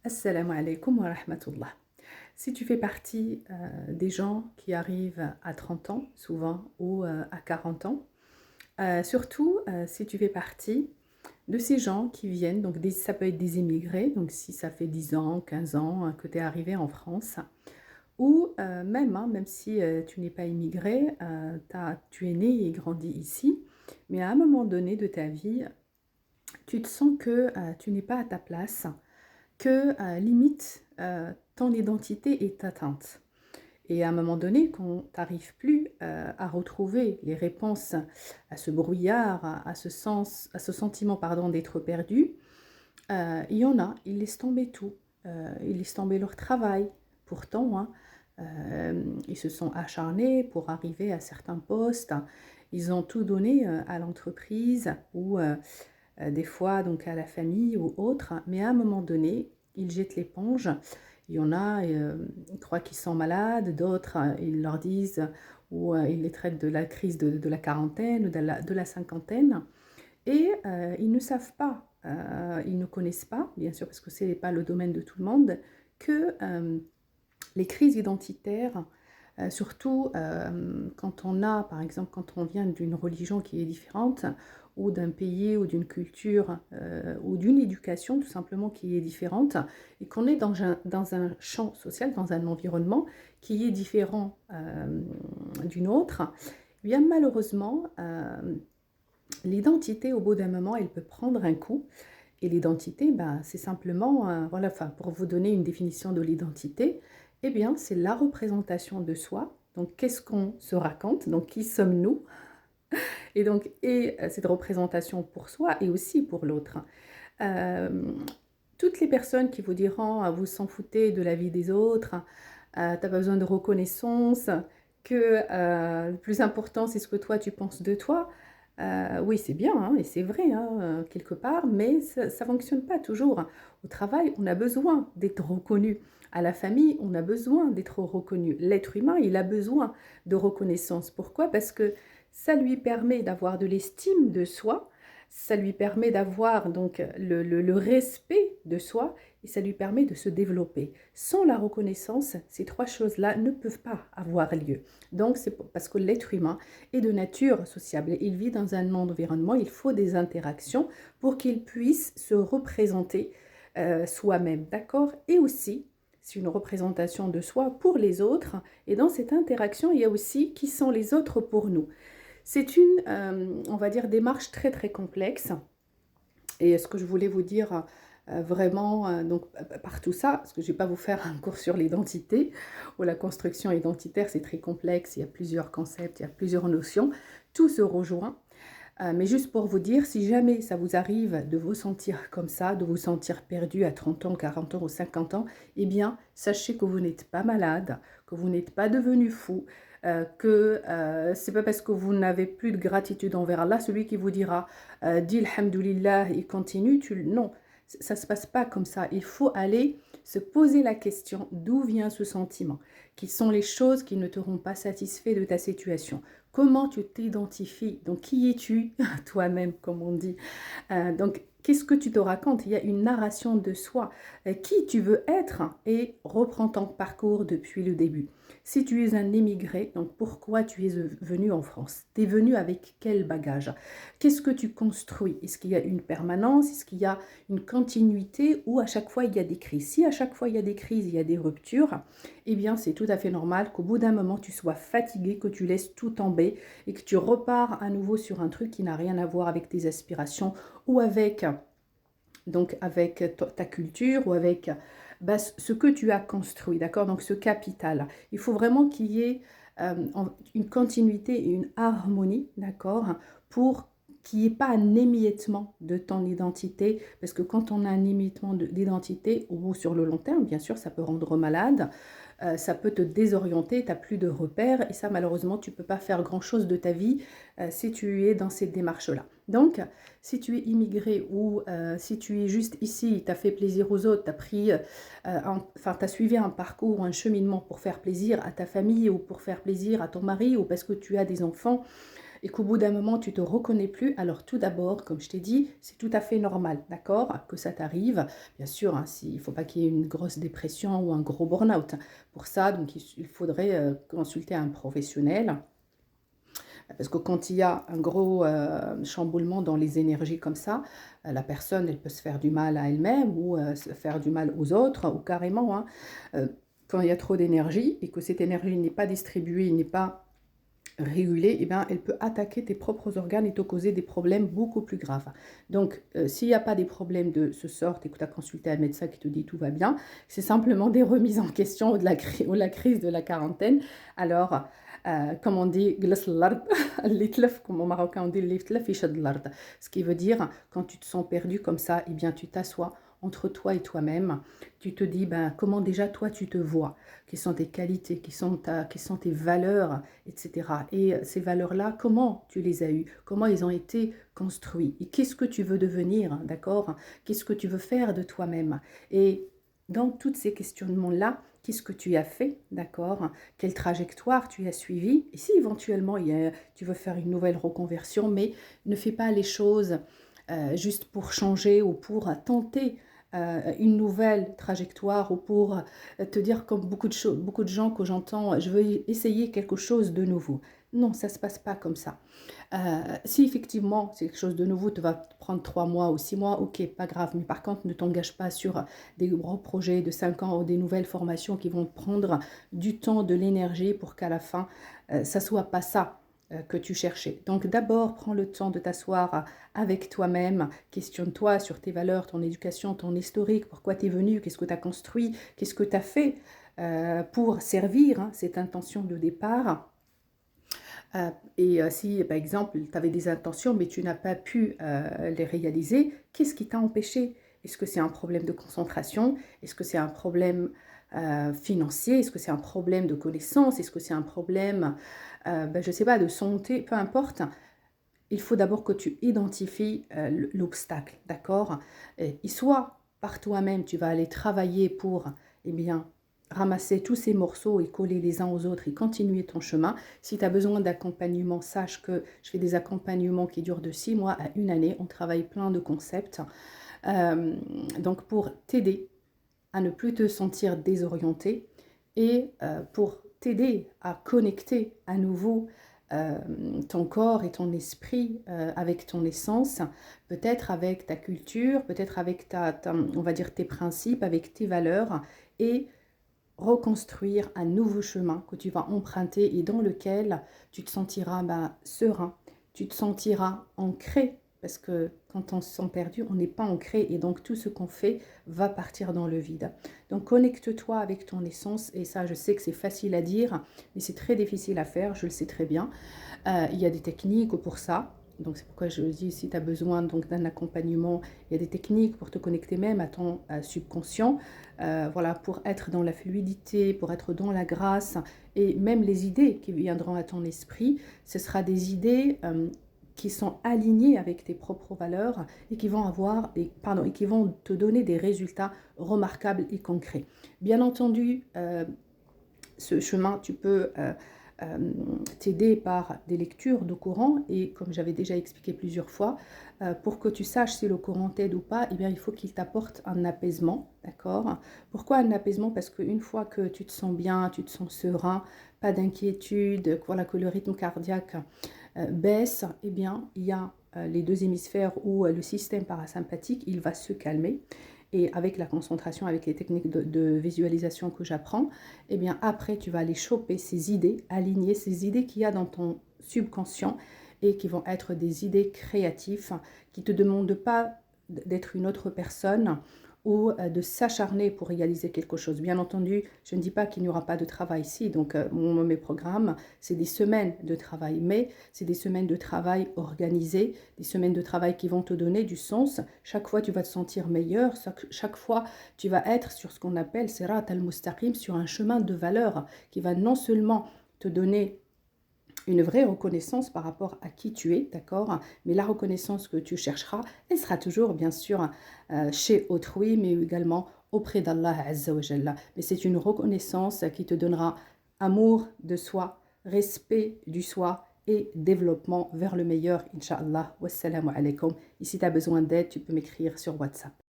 Assalamu alaikum wa rahmatullah. Si tu fais partie des gens qui arrivent à 30 ans, souvent, ou à 40 ans, surtout si tu fais partie de ces gens qui viennent, donc ça peut être des immigrés, donc si ça fait 10 ans, 15 ans que tu es arrivé en France, ou même, même si tu n'es pas immigré, tu es né et grandi ici, mais à un moment donné de ta vie, tu te sens que tu n'es pas à ta place, que limite ton identité est atteinte. Et à un moment donné, quand tu n'arrives plus à retrouver les réponses à ce brouillard, à ce sentiment pardon, d'être perdu, il y en a, ils laissent tomber tout. Ils laissent tomber leur travail. Pourtant, hein, ils se sont acharnés pour arriver à certains postes. Ils ont tout donné à l'entreprise ou des fois donc à la famille ou autre, mais à un moment donné, ils jettent l'éponge. Il y en a, ils croient qu'ils sont malades, d'autres, ils leur disent ou ils les traitent de la crise de la quarantaine ou de la cinquantaine, et ils ne savent pas, ils ne connaissent pas, bien sûr, parce que ce n'est pas le domaine de tout le monde, que les crises identitaires, surtout quand on a, par exemple, quand on vient d'une religion qui est différente, ou d'un pays, ou d'une culture, ou d'une éducation tout simplement qui est différente, et qu'on est dans un champ social, dans un environnement qui est différent d'une autre, eh bien malheureusement, l'identité au bout d'un moment, elle peut prendre un coup. Et l'identité, ben, c'est simplement, voilà, enfin, pour vous donner une définition de l'identité, eh bien, c'est la représentation de soi. Donc, qu'est-ce qu'on se raconte? Donc, qui sommes-nous? Et donc, cette représentation pour soi et aussi pour l'autre. Euh, Toutes les personnes qui vous diront, vous s'en foutez de la vie des autres, t'as pas besoin de reconnaissance, que le plus important, c'est ce que toi, tu penses de toi. Oui, c'est bien, hein, et c'est vrai, hein, quelque part, mais ça ne fonctionne pas toujours. Au travail, on a besoin d'être reconnu. À la famille, on a besoin d'être reconnu. L'être humain, il a besoin de reconnaissance. Pourquoi? Parce que ça lui permet d'avoir de l'estime de soi, ça lui permet d'avoir donc le respect de soi, et ça lui permet de se développer. Sans la reconnaissance, ces trois choses-là ne peuvent pas avoir lieu. Donc c'est parce que l'être humain est de nature sociable. Il vit dans un environnement, il faut des interactions pour qu'il puisse se représenter soi-même, d'accord? Et aussi, c'est une représentation de soi pour les autres. Et dans cette interaction, il y a aussi qui sont les autres pour nous. C'est une, on va dire, démarche très très complexe. Et ce que je voulais vous dire vraiment, donc par tout ça, parce que je ne vais pas vous faire un cours sur l'identité, ou la construction identitaire, c'est très complexe, il y a plusieurs concepts, il y a plusieurs notions, tout se rejoint. Mais juste pour vous dire, si jamais ça vous arrive de vous sentir comme ça, de vous sentir perdu à 30 ans, 40 ans ou 50 ans, eh bien, sachez que vous n'êtes pas malade, que vous n'êtes pas devenu fou, que c'est pas parce que vous n'avez plus de gratitude envers Allah, celui qui vous dira dis alhamdoulilah et continue, non, ça se passe pas comme ça. Il faut aller se poser la question d'où vient ce sentiment, quelles sont les choses qui ne te rendent pas satisfait de ta situation. Comment tu t'identifies? Donc, qui es-tu toi-même, comme on dit? Donc, qu'est-ce que tu te racontes? Il y a une narration de soi. Qui tu veux être? Et reprends ton parcours depuis le début. Si tu es un émigré, donc pourquoi tu es venu en France? Tu es venu avec quel bagage? Qu'est-ce que tu construis? Est-ce qu'il y a une permanence? Est-ce qu'il y a une continuité? Ou à chaque fois il y a des crises? Si à chaque fois il y a des crises, il y a des ruptures, eh bien c'est tout à fait normal qu'au bout d'un moment tu sois fatigué, que tu laisses tout tomber et que tu repars à nouveau sur un truc qui n'a rien à voir avec tes aspirations ou avec, donc avec ta culture ou avec ce que tu as construit, d'accord? Donc ce capital. Il faut vraiment qu'il y ait une continuité et une harmonie, d'accord? Pour qu'il n'y ait pas un émiettement de ton identité, parce que quand on a un émiettement d'identité, ou sur le long terme, bien sûr, ça peut rendre malade, ça peut te désorienter, tu n'as plus de repères, et ça, malheureusement, tu ne peux pas faire grand-chose de ta vie si tu es dans cette démarche-là. Donc, si tu es immigré ou si tu es juste ici, tu as fait plaisir aux autres, tu as pris, enfin, tu as suivi un parcours ou un cheminement pour faire plaisir à ta famille ou pour faire plaisir à ton mari ou parce que tu as des enfants, et qu'au bout d'un moment, tu te reconnais plus, alors tout d'abord, comme je t'ai dit, c'est tout à fait normal, d'accord, que ça t'arrive. Bien sûr, hein, il ne faut pas qu'il y ait une grosse dépression ou un gros burn-out. Pour ça, donc, il faudrait consulter un professionnel. Parce que quand il y a un gros chamboulement dans les énergies comme ça, la personne, elle peut se faire du mal à elle-même ou se faire du mal aux autres, ou carrément, hein, quand il y a trop d'énergie et que cette énergie n'est pas distribuée, n'est pas régulée, eh bien, elle peut attaquer tes propres organes et te causer des problèmes beaucoup plus graves. Donc, s'il n'y a pas des problèmes de ce sort et que tu as consulté un médecin qui te dit tout va bien, c'est simplement des remises en question ou la crise de la quarantaine. Alors, comme on dit, comme au marocain on dit, ce qui veut dire, quand tu te sens perdu comme ça, eh bien, tu t'assois entre toi et toi-même, tu te dis, ben, comment déjà toi tu te vois, quelles sont tes qualités, quelles sont tes valeurs, etc. Et ces valeurs-là, comment tu les as eues, comment ils ont été construits, et qu'est-ce que tu veux devenir, d'accord? Qu'est-ce que tu veux faire de toi-même? Et dans tous ces questionnements-là, qu'est-ce que tu as fait, d'accord? Quelle trajectoire tu as suivie? Et si éventuellement tu veux faire une nouvelle reconversion, mais ne fais pas les choses juste pour changer ou pour tenter une nouvelle trajectoire ou pour te dire comme beaucoup de gens que j'entends, je veux essayer quelque chose de nouveau. Non, ça ne se passe pas comme ça. Si effectivement c'est quelque chose de nouveau, tu vas prendre 3 mois ou 6 mois, ok, pas grave. Mais par contre, ne t'engage pas sur des gros projets de 5 ans ou des nouvelles formations qui vont prendre du temps, de l'énergie pour qu'à la fin, ça ne soit pas ça que tu cherchais. Donc d'abord, prends le temps de t'asseoir avec toi-même, questionne-toi sur tes valeurs, ton éducation, ton historique, pourquoi tu es venu, qu'est-ce que tu as construit, qu'est-ce que tu as fait pour servir cette intention de départ. Si, par exemple, tu avais des intentions, mais tu n'as pas pu les réaliser, qu'est-ce qui t'a empêché? Est-ce que c'est un problème de concentration? Est-ce que c'est un problème financier? Est-ce que c'est un problème de connaissance? Est-ce que c'est un problème, je ne sais pas, de santé? Peu importe. Il faut d'abord que tu identifies l'obstacle, d'accord? Et soit par toi-même, tu vas aller travailler pour, eh bien, ramasser tous ces morceaux et coller les uns aux autres et continuer ton chemin. Si tu as besoin d'accompagnement, sache que je fais des accompagnements qui durent de 6 mois à 1 année. On travaille plein de concepts. Donc, pour t'aider à ne plus te sentir désorienté et pour t'aider à connecter à nouveau ton corps et ton esprit avec ton essence, peut-être avec ta culture, peut-être avec on va dire tes principes, avec tes valeurs, et reconstruire un nouveau chemin que tu vas emprunter et dans lequel tu te sentiras serein, tu te sentiras ancré, parce que quand on se sent perdu, on n'est pas ancré et donc tout ce qu'on fait va partir dans le vide. Donc connecte-toi avec ton essence, et ça je sais que c'est facile à dire, mais c'est très difficile à faire, je le sais très bien. Il y a des techniques pour ça. Donc c'est pourquoi je dis, si tu as besoin d'un accompagnement, il y a des techniques pour te connecter même à ton subconscient, voilà, pour être dans la fluidité, pour être dans la grâce, et même les idées qui viendront à ton esprit, ce sera des idées qui sont alignées avec tes propres valeurs et qui vont et qui vont te donner des résultats remarquables et concrets. Bien entendu, ce chemin, tu peux t'aider par des lectures de Coran, et comme j'avais déjà expliqué plusieurs fois, pour que tu saches si le Coran t'aide ou pas, eh bien, il faut qu'il t'apporte un apaisement, d'accord? Pourquoi un apaisement? Parce qu'une fois que tu te sens bien, tu te sens serein, pas d'inquiétude, voilà, que le rythme cardiaque baisse, eh bien, il y a les deux hémisphères où le système parasympathique, il va se calmer. Et avec la concentration, avec les techniques de visualisation que j'apprends, eh bien après, tu vas aller choper ces idées, aligner ces idées qu'il y a dans ton subconscient et qui vont être des idées créatives qui ne te demandent pas d'être une autre personne ou de s'acharner pour réaliser quelque chose. Bien entendu, je ne dis pas qu'il n'y aura pas de travail ici. Donc, mes programmes, c'est des semaines de travail, mais c'est des semaines de travail organisées, des semaines de travail qui vont te donner du sens. Chaque fois, tu vas te sentir meilleur. Chaque fois, tu vas être sur ce qu'on appelle Sirat al-Mustaqim, sur un chemin de valeur qui va non seulement te donner une vraie reconnaissance par rapport à qui tu es, d'accord? Mais la reconnaissance que tu chercheras, elle sera toujours, bien sûr, chez autrui, mais également auprès d'Allah Azza wa Jalla. Mais c'est une reconnaissance qui te donnera amour de soi, respect du soi et développement vers le meilleur, Inch'Allah. Wassalamu alaikum. Et si tu as besoin d'aide, tu peux m'écrire sur WhatsApp.